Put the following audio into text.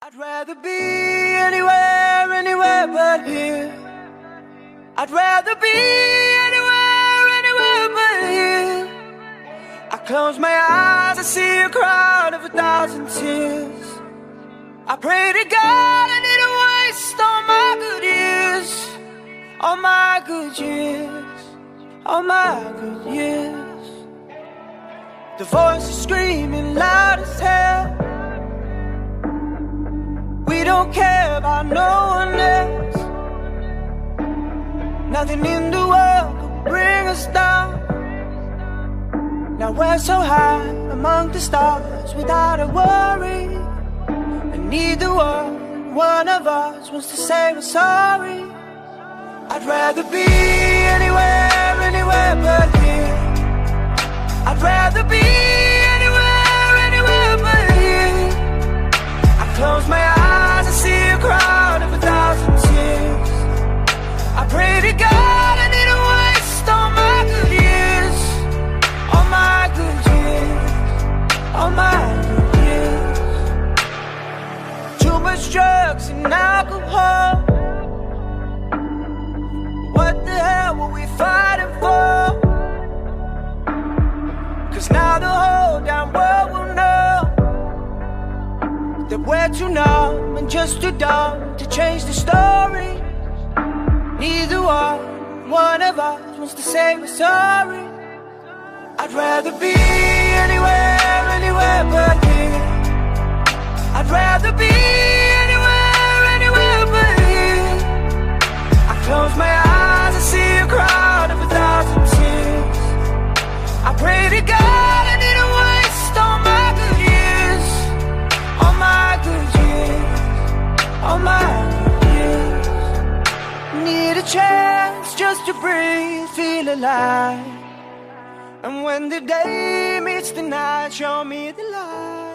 I'd rather be anywhere, anywhere but here. I'd rather be anywhere, anywhere but here. I close my eyes, I see a crowd of 1,000 tears. I pray to God I didn't waste all my good years, all my good years, all my good years. The voice is screaming loud as hell. We don't care about no one else. Nothing in the world could bring us down. Now we're so high among the stars without a worry. And neither one of us wants to say we're sorry. I'd rather be anywhere, anywhere but here. I'd rather be anywhere, anywhere but here. I close my eyes, I see a crowd of 1,000 tears. I pray to God I didn't waste all my good years, all my good years, all my good years. Too much drugs and alcohol. What the hell were we fighting for? 'Cause now the whole damn world will know that we're too numb and just too dumb to change the story. Neither one of us wants to say we're sorry. I'd rather be anywhere, anywhere but here. I'd rather be anywhere, anywhere but here. I close my eyes, I see a crowd of 1,000 tears. I pray to God I didn't waste all my good years, all my good years, all my good years. Need a chance just to breathe, feel alive. And when the day meets the night, show me the light.